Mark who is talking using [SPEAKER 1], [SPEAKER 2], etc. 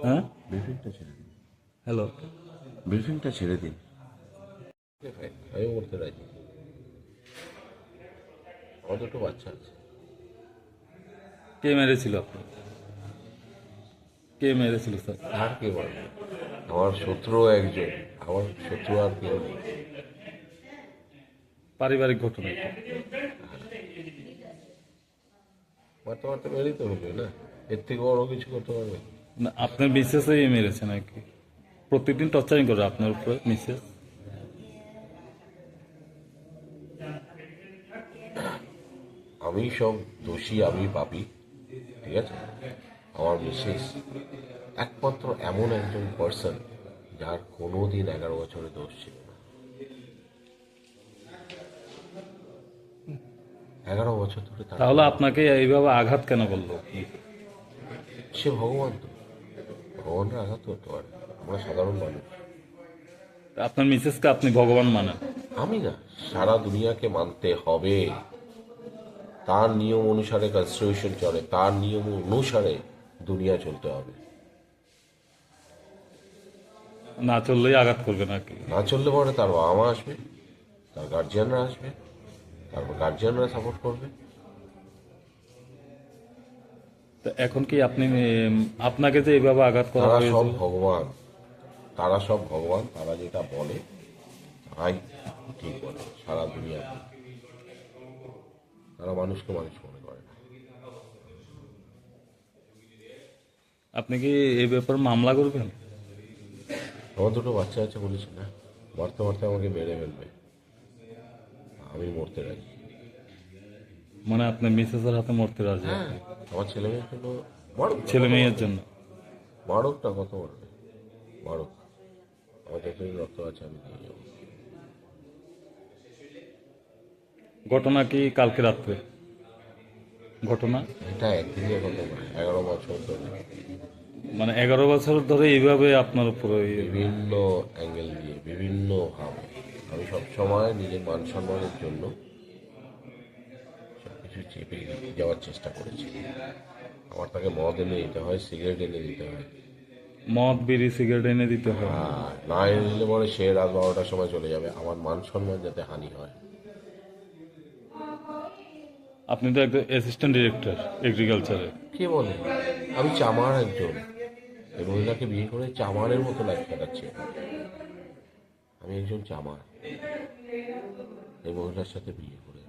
[SPEAKER 1] হ্যাঁ,
[SPEAKER 2] ব্রিফিংটা ছেড়ে দিন,
[SPEAKER 1] হ্যালো।
[SPEAKER 2] ব্রিফিংটা ছেড়ে দিন। আমি বলতে রাজি, আমার দুটো বাচ্চা আছে।
[SPEAKER 1] কে মেরেছিল আপনার? কে মেরেছিল স্যার?
[SPEAKER 2] আর কে বলবে? আমার শত্রু একজন, আমার শত্রু আর কেউ নেই।
[SPEAKER 1] পারিবারিক ঘটনা এটা।
[SPEAKER 2] মারতে মারতে মেরেই তো হলো না, এর থেকে বড় কিছু করতে পারবে?
[SPEAKER 1] না, আপনার মিসেসই মেরেছে নাকি? প্রত্যেকদিন টর্চারিং করে আপনার উপরে মিসেস?
[SPEAKER 2] আমি সব দোষী, আমি পাপী, ঠিক আছে? আমার মিসেস একমাত্র এমন একজন পার্সন যার কোনোদিন 11 বছরে দোষ ছিল না। 11 বছর ধরে তার
[SPEAKER 1] তাহলে
[SPEAKER 2] কোনো,
[SPEAKER 1] আপনাকে এইভাবে আঘাত কেন করলো?
[SPEAKER 2] সে ভগবান তো, ভগবানরা আঘাত করতে পারে, আমরা সাধারণ মানুষ।
[SPEAKER 1] আপনার মিসেসকে আপনি ভগবান মানেন?
[SPEAKER 2] আমি না, সারা দুনিয়াকে মানতে হবে, তার নিয়ম অনুসারে কনস্টিটিউশন চলে, তার নিয়ম অনুসারে দুনিয়া চলতে হবে।
[SPEAKER 1] না চললেই আঘাত করবে নাকি?
[SPEAKER 2] না চললে পরে তার বাবা মা আসবে, তার গার্জিয়ানরা আসবে, তারপর গার্জিয়ানরা সাপোর্ট করবে।
[SPEAKER 1] তো এখন কি আপনি আপনাকে যে এইভাবে আঘাত করা
[SPEAKER 2] তারা সব
[SPEAKER 1] হয়েছে?
[SPEAKER 2] ভগবান, তারা সব ভগবান, তারা যেটা বলে তাই ঠিক বলে সারা দুনিয়াতে। তারা মানুষকে মানুষ মনে করে না।
[SPEAKER 1] আপনি কি এই ব্যাপারে মামলা করবেন?
[SPEAKER 2] আমার দুটো বাচ্চা আছে বলেছি না, মারতে মারতে আমাকে মেরে ফেলবে, আমি মরতে রাজি।
[SPEAKER 1] মানে আপনার মিসেসের হাতে মরতে রাজি
[SPEAKER 2] হ্যাঁ,
[SPEAKER 1] আপনি?
[SPEAKER 2] আমার ছেলে মেয়ের জন্য মারুক না,
[SPEAKER 1] ছেলে
[SPEAKER 2] কত
[SPEAKER 1] মেয়ের
[SPEAKER 2] মারবে?
[SPEAKER 1] জন্য?
[SPEAKER 2] মারুক না, কত মারবে, মারুক। আমার যতদিন রক্ত আছে আমি দিয়ে যাবো।
[SPEAKER 1] ঘটনা কি কালকে রাত্রে ঘটনা?
[SPEAKER 2] এটা একদিনের কথা নয়, 11 বছর ধরে
[SPEAKER 1] মানে 11 বছর ধরে এইভাবে আপনার উপরে
[SPEAKER 2] বিভিন্ন অ্যাঙ্গেল দিয়ে, বিভিন্ন ভাবে আমি সবসময় নিজের মান সম্মানের জন্য সবকিছু চেপে যাওয়ার চেষ্টা করেছি। আমার তাকে মদ এনে দিতে হয়, সিগারেট এনে দিতে হয়,
[SPEAKER 1] মদ বিড়ি সিগারেট এনে দিতে হয়?
[SPEAKER 2] আর না এনে দিলে পরে সে রাত 12টার সময় চলে যাবে, আমার মান সম্মান যাতে হানি হয়।
[SPEAKER 1] আপনি তো একজন অ্যাসিস্ট্যান্ট ডিরেক্টর এগ্রিকালচারে।
[SPEAKER 2] কে বলে? আমি চামার একজন, এই মহিলাকে বিয়ে করে চামারের মতো লাইফ কাটাচ্ছি। আমি একজন চামার, এই মহিলার সাথে বিয়ে করে।